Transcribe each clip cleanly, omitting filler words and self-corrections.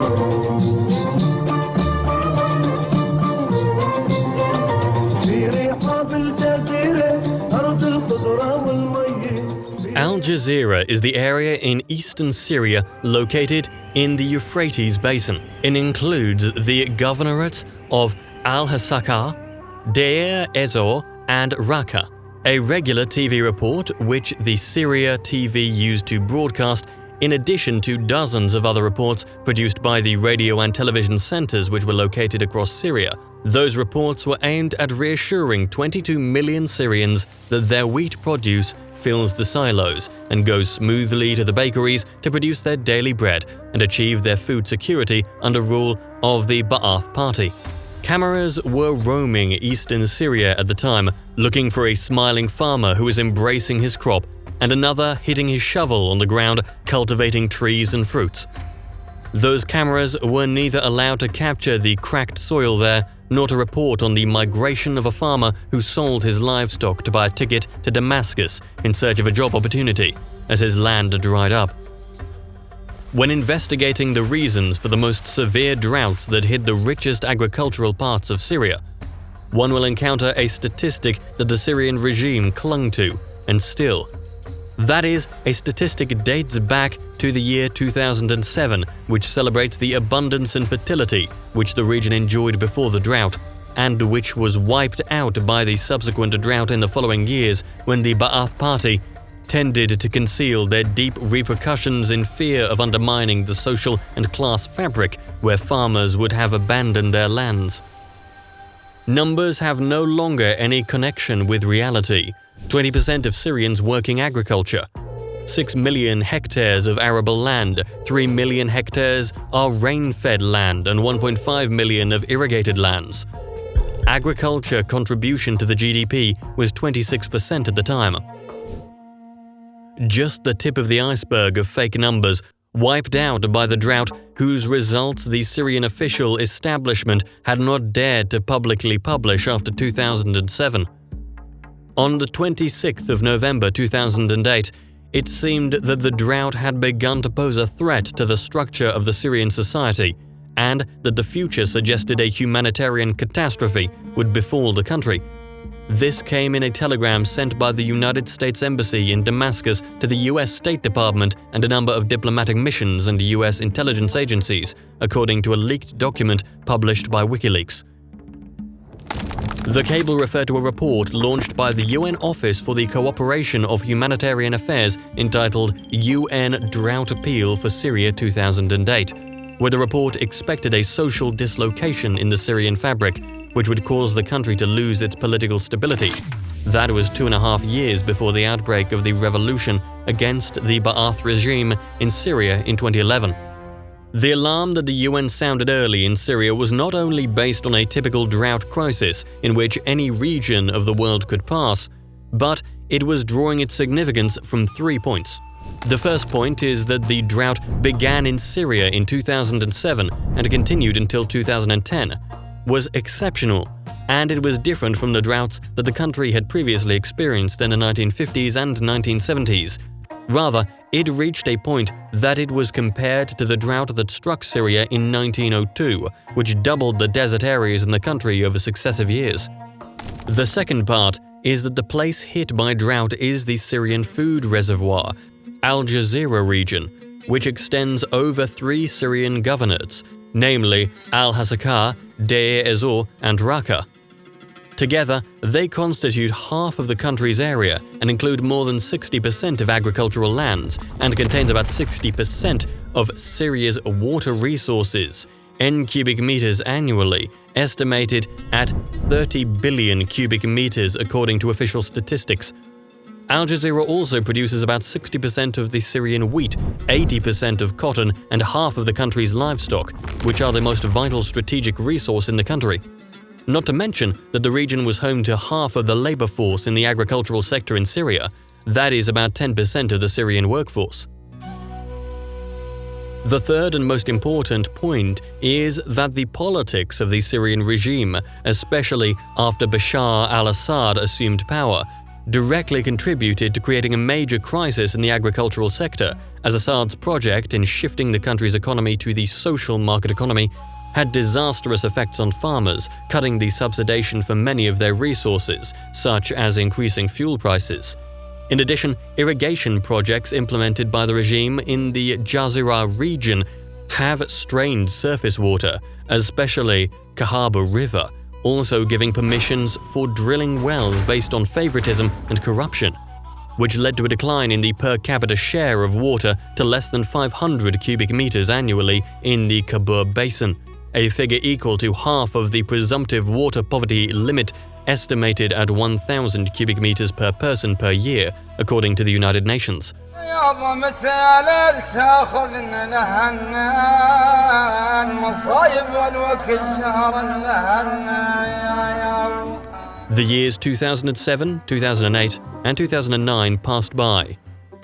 Al Jazeera is the area in eastern Syria located in the Euphrates Basin. It includes the governorates of Al-Hasakah, Deir ez-Zor, and Raqqa. A regular TV report, which the Syria TV used to broadcast, in addition to dozens of other reports produced by the radio and television centers which were located across Syria. Those reports were aimed at reassuring 22 million Syrians that their wheat produce fills the silos and goes smoothly to the bakeries to produce their daily bread and achieve their food security under rule of the Ba'ath Party. Cameras were roaming eastern Syria at the time, looking for a smiling farmer who was embracing his crop and another hitting his shovel on the ground cultivating trees and fruits. Those cameras were neither allowed to capture the cracked soil there nor to report on the migration of a farmer who sold his livestock to buy a ticket to Damascus in search of a job opportunity as his land dried up. When investigating the reasons for the most severe droughts that hit the richest agricultural parts of Syria, one will encounter a statistic that the Syrian regime clung to, and still. That is, a statistic dates back to the year 2007, which celebrates the abundance and fertility which the region enjoyed before the drought, and which was wiped out by the subsequent drought in the following years when the Ba'ath Party tended to conceal their deep repercussions in fear of undermining the social and class fabric where farmers would have abandoned their lands. Numbers have no longer any connection with reality. 20% of Syrians working agriculture. 6 million hectares of arable land, 3 million hectares are rain-fed land, and 1.5 million of irrigated lands. Agriculture contribution to the GDP was 26% at the time. Just the tip of the iceberg of fake numbers, wiped out by the drought whose results the Syrian official establishment had not dared to publicly publish after 2007. On the 26th of November 2008, it seemed that the drought had begun to pose a threat to the structure of the Syrian society, and that the future suggested a humanitarian catastrophe would befall the country. This came in a telegram sent by the United States Embassy in Damascus to the US State Department and a number of diplomatic missions and US intelligence agencies, according to a leaked document published by WikiLeaks. The cable referred to a report launched by the UN Office for the Cooperation of Humanitarian Affairs entitled UN Drought Appeal for Syria 2008, where the report expected a social dislocation in the Syrian fabric, which would cause the country to lose its political stability. That was 2.5 years before the outbreak of the revolution against the Ba'ath regime in Syria in 2011. The alarm that the UN sounded early in Syria was not only based on a typical drought crisis in which any region of the world could pass, but it was drawing its significance from 3 points. The first point is that the drought began in Syria in 2007 and continued until 2010, was exceptional, and it was different from the droughts that the country had previously experienced in the 1950s and 1970s. Rather, it reached a point that it was compared to the drought that struck Syria in 1902, which doubled the desert areas in the country over successive years. The second part is that the place hit by drought is the Syrian food reservoir, Al Jazeera region, which extends over 3 Syrian governorates, namely Al-Hasakah, Deir ez-Zor, and Raqqa. Together, they constitute half of the country's area and include more than 60% of agricultural lands and contains about 60% of Syria's water resources, n cubic meters annually, estimated at 30 billion cubic meters according to official statistics. Al Jazeera also produces about 60% of the Syrian wheat, 80% of cotton, and half of the country's livestock, which are the most vital strategic resource in the country. Not to mention that the region was home to half of the labor force in the agricultural sector in Syria. That is about 10% of the Syrian workforce. The third and most important point is that the politics of the Syrian regime, especially after Bashar al-Assad assumed power, directly contributed to creating a major crisis in the agricultural sector, as Assad's project in shifting the country's economy to the social market economy had disastrous effects on farmers, cutting the subsidization for many of their resources, such as increasing fuel prices. In addition, irrigation projects implemented by the regime in the Jazira region have strained surface water, especially Kahaba River, also giving permissions for drilling wells based on favoritism and corruption, which led to a decline in the per capita share of water to less than 500 cubic meters annually in the Khabur Basin, a figure equal to half of the presumptive water poverty limit estimated at 1,000 cubic meters per person per year, according to the United Nations. The years 2007, 2008, and 2009 passed by.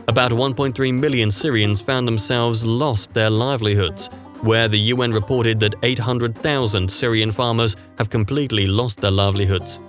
About 1.3 million Syrians found themselves lost their livelihoods, where the UN reported that 800,000 Syrian farmers have completely lost their livelihoods.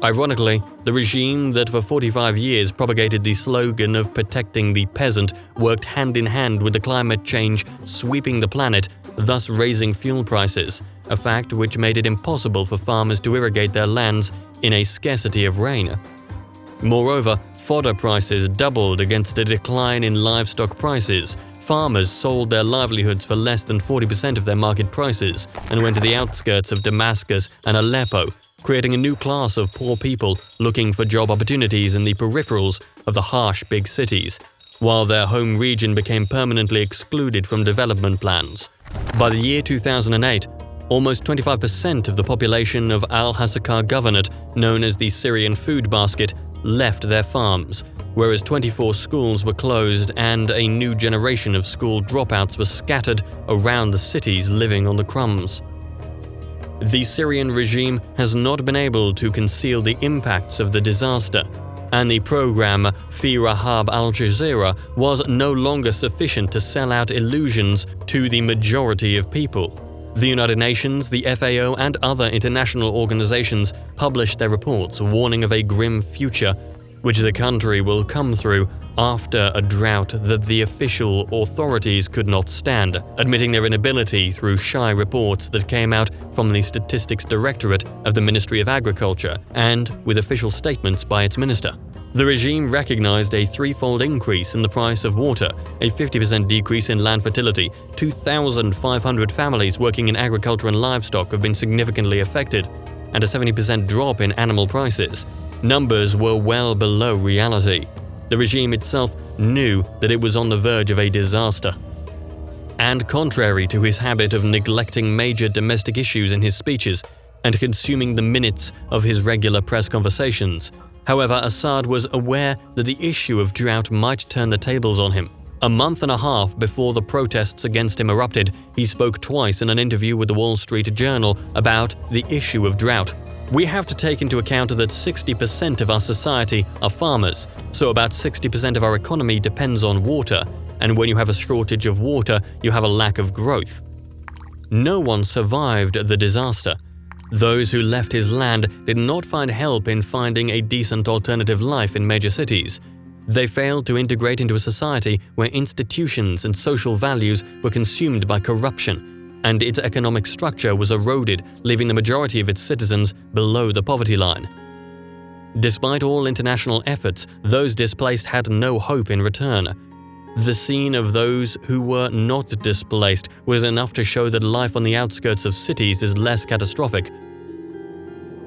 Ironically, the regime that for 45 years propagated the slogan of protecting the peasant worked hand in hand with the climate change sweeping the planet, thus raising fuel prices, a fact which made it impossible for farmers to irrigate their lands in a scarcity of rain. Moreover, fodder prices doubled against a decline in livestock prices. Farmers sold their livelihoods for less than 40% of their market prices and went to the outskirts of Damascus and Aleppo, creating a new class of poor people looking for job opportunities in the peripherals of the harsh big cities, while their home region became permanently excluded from development plans. By the year 2008, almost 25% of the population of Al-Hasakah Governorate, known as the Syrian food basket, left their farms, whereas 24 schools were closed and a new generation of school dropouts were scattered around the cities living on the crumbs. The Syrian regime has not been able to conceal the impacts of the disaster, and the program Fi Rahab al-Jazeera was no longer sufficient to sell out illusions to the majority of people. The United Nations, the FAO, and other international organizations published their reports warning of a grim future which the country will come through after a drought that the official authorities could not stand, admitting their inability through shy reports that came out from the Statistics Directorate of the Ministry of Agriculture and with official statements by its minister. The regime recognized a threefold increase in the price of water, a 50% decrease in land fertility, 2,500 families working in agriculture and livestock have been significantly affected, and a 70% drop in animal prices. Numbers were well below reality. The regime itself knew that it was on the verge of a disaster. And contrary to his habit of neglecting major domestic issues in his speeches and consuming the minutes of his regular press conversations, however, Assad was aware that the issue of drought might turn the tables on him. A month and a half before the protests against him erupted, he spoke twice in an interview with the Wall Street Journal about the issue of drought. We have to take into account that 60% of our society are farmers, so about 60% of our economy depends on water, and when you have a shortage of water, you have a lack of growth. No one survived the disaster. Those who left his land did not find help in finding a decent alternative life in major cities. They failed to integrate into a society where institutions and social values were consumed by corruption, and its economic structure was eroded, leaving the majority of its citizens below the poverty line. Despite all international efforts, those displaced had no hope in return. The scene of those who were not displaced was enough to show that life on the outskirts of cities is less catastrophic.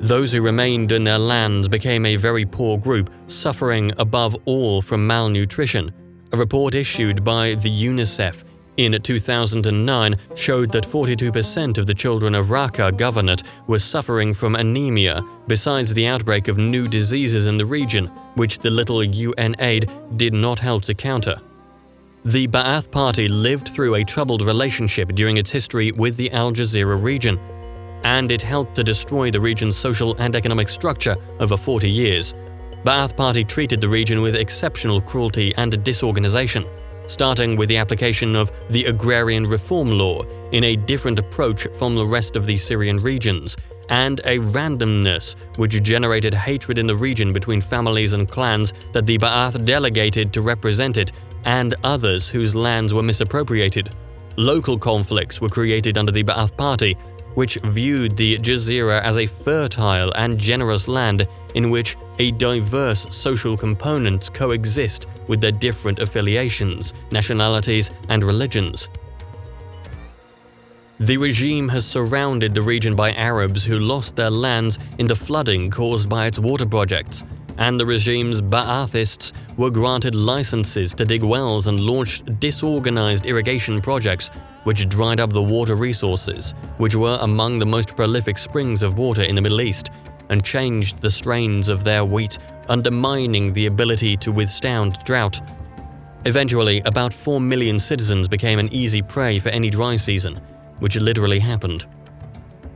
Those who remained in their lands became a very poor group, suffering above all from malnutrition. A report issued by the UNICEF in 2009 showed that 42% of the children of Raqqa Governorate were suffering from anemia, besides the outbreak of new diseases in the region, which the little UN aid did not help to counter. The Ba'ath Party lived through a troubled relationship during its history with the Al Jazeera region, and it helped to destroy the region's social and economic structure over 40 years. Ba'ath Party treated the region with exceptional cruelty and disorganization, starting with the application of the agrarian reform law in a different approach from the rest of the Syrian regions, and a randomness which generated hatred in the region between families and clans that the Ba'ath delegated to represent it and others whose lands were misappropriated. Local conflicts were created under the Ba'ath Party, which viewed the Jazira as a fertile and generous land in which a diverse social components coexist with their different affiliations, nationalities, and religions. The regime has surrounded the region by Arabs who lost their lands in the flooding caused by its water projects, and the regime's Ba'athists were granted licenses to dig wells and launched disorganized irrigation projects which dried up the water resources, which were among the most prolific springs of water in the Middle East, and changed the strains of their wheat, undermining the ability to withstand drought. Eventually, about 4 million citizens became an easy prey for any dry season, which literally happened.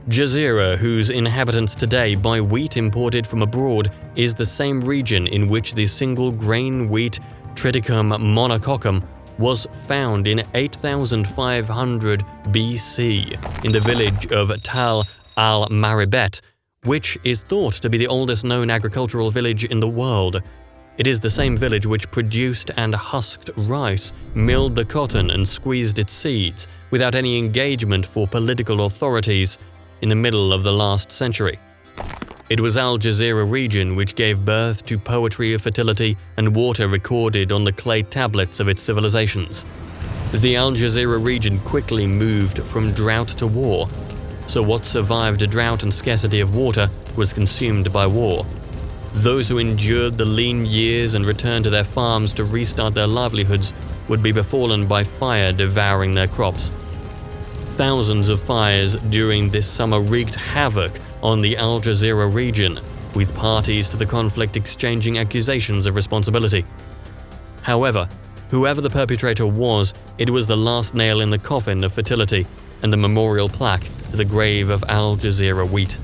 Jazira, whose inhabitants today buy wheat imported from abroad, is the same region in which the single-grain wheat Triticum monococcum was found in 8500 BC in the village of Tal al-Maribet, which is thought to be the oldest known agricultural village in the world. It is the same village which produced and husked rice, milled the cotton and squeezed its seeds, without any engagement for political authorities, in the middle of the last century. It was Al Jazira region which gave birth to poetry of fertility and water recorded on the clay tablets of its civilizations. The Al Jazira region quickly moved from drought to war, so what survived a drought and scarcity of water was consumed by war. Those who endured the lean years and returned to their farms to restart their livelihoods would be befallen by fire devouring their crops. Thousands of fires during this summer wreaked havoc on the Al Jazira region, with parties to the conflict exchanging accusations of responsibility. However, whoever the perpetrator was, it was the last nail in the coffin of fertility and the memorial plaque to the grave of Al Jazira wheat.